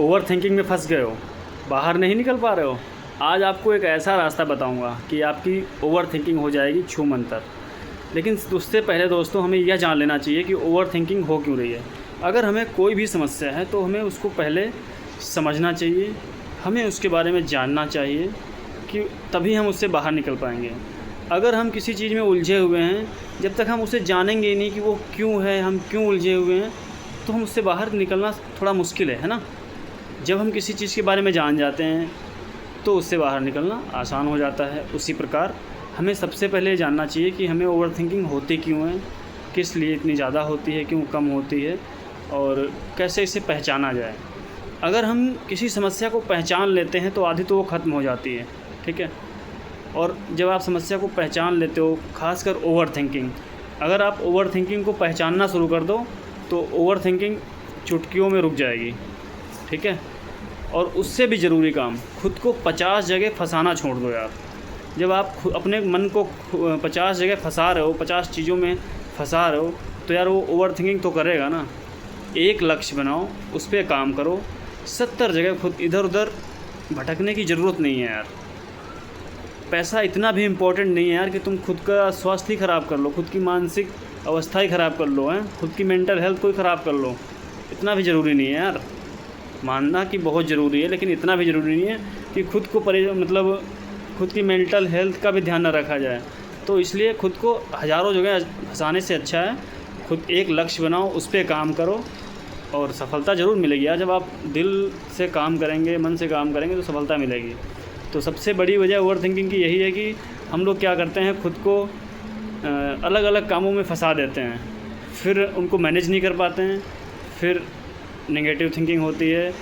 Over thinking में फंस गए हो, बाहर नहीं निकल पा रहे हो, आज आपको एक ऐसा रास्ता बताऊंगा कि आपकी ओवर थिंकिंग हो जाएगी छूमंतर। लेकिन उससे पहले दोस्तों हमें यह जान लेना चाहिए कि ओवर थिंकिंग हो क्यों रही है। अगर हमें कोई भी समस्या है तो हमें उसको पहले समझना चाहिए, हमें उसके बारे में जानना चाहिए कि तभी हम उससे बाहर निकल पाएंगे। अगर हम किसी चीज़ में उलझे हुए हैं, जब तक हम उसे जानेंगे ही नहीं कि वो क्यों है, हम क्यों उलझे हुए हैं, तो हम उससे बाहर निकलना थोड़ा मुश्किल है ना। जब हम किसी चीज़ के बारे में जान जाते हैं तो उससे बाहर निकलना आसान हो जाता है। उसी प्रकार हमें सबसे पहले जानना चाहिए कि हमें ओवर थिंकिंग होती क्यों है, किस लिए इतनी ज़्यादा होती है, क्यों कम होती है और कैसे इसे पहचाना जाए। अगर हम किसी समस्या को पहचान लेते हैं तो आधी तो वो ख़त्म हो जाती है, ठीक है। और जब आप समस्या को पहचान लेते हो, ख़ासकर ओवर थिंकिंग, अगर आप ओवर थिंकिंग को पहचानना शुरू कर दो तो ओवर थिंकिंग चुटकियों में रुक जाएगी, ठीक है। और उससे भी ज़रूरी काम, खुद को 50 जगह फंसाना छोड़ दो यार। जब आप अपने मन को 50 जगह फंसा रहे हो, 50 चीज़ों में फंसा रहे हो, तो यार वो ओवर थिंकिंग तो करेगा ना। एक लक्ष्य बनाओ, उस पर काम करो। 70 जगह खुद इधर उधर भटकने की ज़रूरत नहीं है यार। पैसा इतना भी इम्पोर्टेंट नहीं है यार कि तुम खुद का स्वास्थ्य ही ख़राब कर लो, खुद की मानसिक अवस्था ही ख़राब कर लो, हैं खुद की मेंटल हेल्थ को ही ख़राब कर लो। इतना भी ज़रूरी नहीं है यार। मानना कि बहुत ज़रूरी है, लेकिन इतना भी ज़रूरी नहीं है कि खुद को मतलब खुद की मेंटल हेल्थ का भी ध्यान न रखा जाए। तो इसलिए खुद को हज़ारों जगह फंसाने से अच्छा है खुद एक लक्ष्य बनाओ, उस पर काम करो और सफलता ज़रूर मिलेगी यार। जब आप दिल से काम करेंगे, मन से काम करेंगे तो सफलता मिलेगी। तो सबसे बड़ी वजह ओवर थिंकिंग की यही है कि हम लोग क्या करते हैं, खुद को अलग अलग कामों में फंसा देते हैं, फिर उनको मैनेज नहीं कर पाते हैं, फिर नेगेटिव थिंकिंग होती है,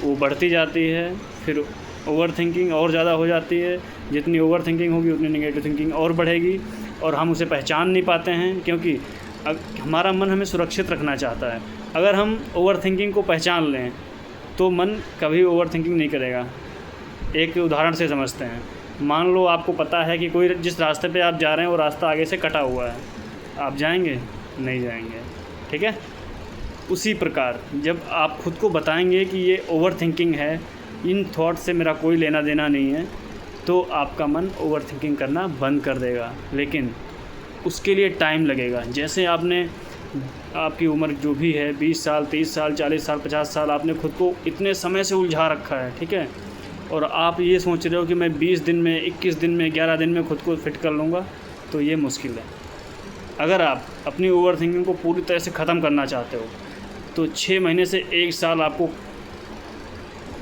वो बढ़ती जाती है, फिर ओवर थिंकिंग और ज़्यादा हो जाती है। जितनी ओवर थिंकिंग होगी उतनी नेगेटिव थिंकिंग और बढ़ेगी और हम उसे पहचान नहीं पाते हैं, क्योंकि हमारा मन हमें सुरक्षित रखना चाहता है। अगर हम ओवर थिंकिंग को पहचान लें तो मन कभी ओवर थिंकिंग नहीं करेगा। एक उदाहरण से समझते हैं, मान लो आपको पता है कि कोई जिस रास्ते पे आप जा रहे हैं वो रास्ता आगे से कटा हुआ है, आप जाएंगे? नहीं जाएंगे, ठीक है। उसी प्रकार जब आप खुद को बताएंगे कि ये ओवर थिंकिंग है, इन थॉट से मेरा कोई लेना देना नहीं है, तो आपका मन ओवर थिंकिंग करना बंद कर देगा। लेकिन उसके लिए टाइम लगेगा। जैसे आपकी उम्र जो भी है, 20 साल, 30 साल, 40 साल, 50 साल, आपने खुद को इतने समय से उलझा रखा है, ठीक है। और आप ये सोच रहे हो कि मैं 20 दिन में, 21 दिन में, 11 दिन में खुद को फिट कर लूँगा, तो ये मुश्किल है। अगर आप अपनी ओवर थिंकिंग को पूरी तरह से ख़त्म करना चाहते हो तो 6 महीने से 1 साल आपको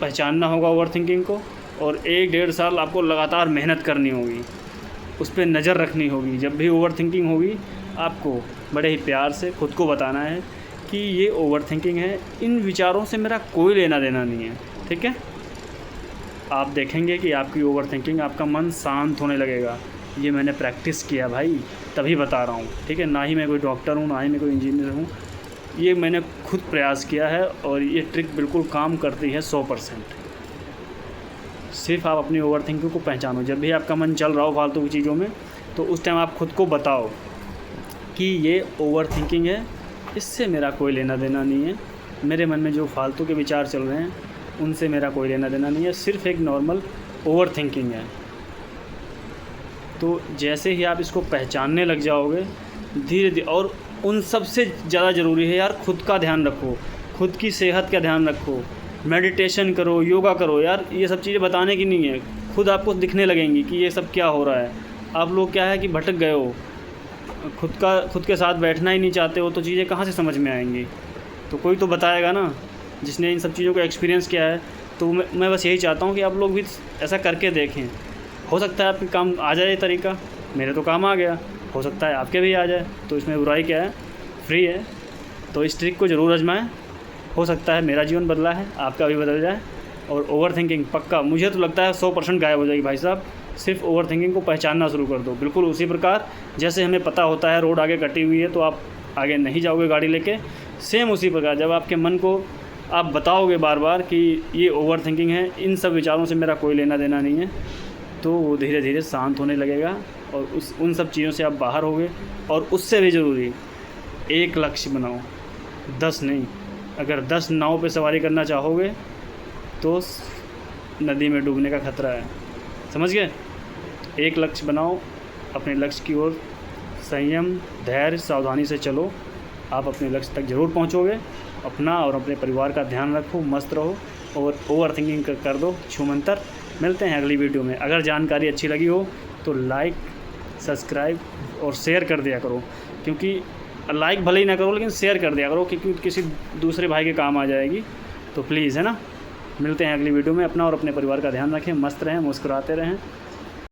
पहचानना होगा ओवर थिंकिंग को, और 1-1.5 साल आपको लगातार मेहनत करनी होगी, उस पर नज़र रखनी होगी। जब भी ओवर थिंकिंग होगी आपको बड़े ही प्यार से खुद को बताना है कि ये ओवर थिंकिंग है, इन विचारों से मेरा कोई लेना देना नहीं है, ठीक है। आप देखेंगे कि आपकी ओवर थिंकिंग, आपका मन शांत होने लगेगा। ये मैंने प्रैक्टिस किया भाई, तभी बता रहा हूँ, ठीक है। ना ही मैं कोई डॉक्टर हूँ, ना ही मैं कोई इंजीनियर हूँ, ये मैंने खुद प्रयास किया है और ये ट्रिक बिल्कुल काम करती है 100%। सिर्फ आप अपनी ओवर थिंकिंग को पहचानो। जब भी आपका मन चल रहा हो फालतू की चीज़ों में, तो उस टाइम आप खुद को बताओ कि ये ओवर थिंकिंग है, इससे मेरा कोई लेना देना नहीं है। मेरे मन में जो फालतू के विचार चल रहे हैं उनसे मेरा कोई लेना देना नहीं है, सिर्फ एक नॉर्मल ओवर थिंकिंग है। तो जैसे ही आप इसको पहचानने लग जाओगे धीरे धीरे, और उन सबसे ज़्यादा ज़रूरी है यार, खुद का ध्यान रखो, खुद की सेहत का ध्यान रखो, मेडिटेशन करो, योगा करो। यार ये सब चीज़ें बताने की नहीं है, खुद आपको दिखने लगेंगी कि ये सब क्या हो रहा है। आप लोग क्या है कि भटक गए हो, खुद के साथ बैठना ही नहीं चाहते हो, तो चीज़ें कहाँ से समझ में आएंगी। तो कोई तो बताएगा ना, जिसने इन सब चीज़ों को एक्सपीरियंस किया है। तो मैं बस यही चाहता हूँ कि आप लोग भी ऐसा करके देखें। हो सकता है आपके काम आ जाए ये तरीका, मेरे तो काम आ गया, हो सकता है आपके भी आ जाए, तो इसमें बुराई क्या है, फ्री है। तो इस ट्रिक को ज़रूर आजमाएं, हो सकता है मेरा जीवन बदला है, आपका भी बदल जाए। और ओवर थिंकिंग पक्का, मुझे तो लगता है 100% गायब हो जाएगी भाई साहब। सिर्फ ओवर थिंकिंग को पहचानना शुरू कर दो। बिल्कुल उसी प्रकार जैसे हमें पता होता है रोड आगे कटी हुई है तो आप आगे नहीं जाओगे गाड़ी लेके, सेम उसी प्रकार जब आपके मन को आप बताओगे बार बार कि ये ओवर थिंकिंग है, इन सब विचारों से मेरा कोई लेना देना नहीं है, तो वो धीरे धीरे शांत होने लगेगा और उन सब चीज़ों से आप बाहर होगे। और उससे भी ज़रूरी, एक लक्ष्य बनाओ, 10 नहीं। अगर 10 नाव पे सवारी करना चाहोगे तो नदी में डूबने का खतरा है। समझ गए? एक लक्ष्य बनाओ, अपने लक्ष्य की ओर संयम, धैर्य, सावधानी से चलो, आप अपने लक्ष्य तक ज़रूर पहुंचोगे। अपना और अपने परिवार का ध्यान रखो, मस्त रहो और ओवर थिंकिंग कर दो छूमंतर। मिलते हैं अगली वीडियो में। अगर जानकारी अच्छी लगी हो तो लाइक, सब्सक्राइब और शेयर कर दिया करो, क्योंकि लाइक भले ही ना करो लेकिन शेयर कर दिया करो, क्योंकि किसी दूसरे भाई के काम आ जाएगी। तो प्लीज़, है ना। मिलते हैं अगली वीडियो में। अपना और अपने परिवार का ध्यान रखें, मस्त रहें, मुस्कुराते रहें।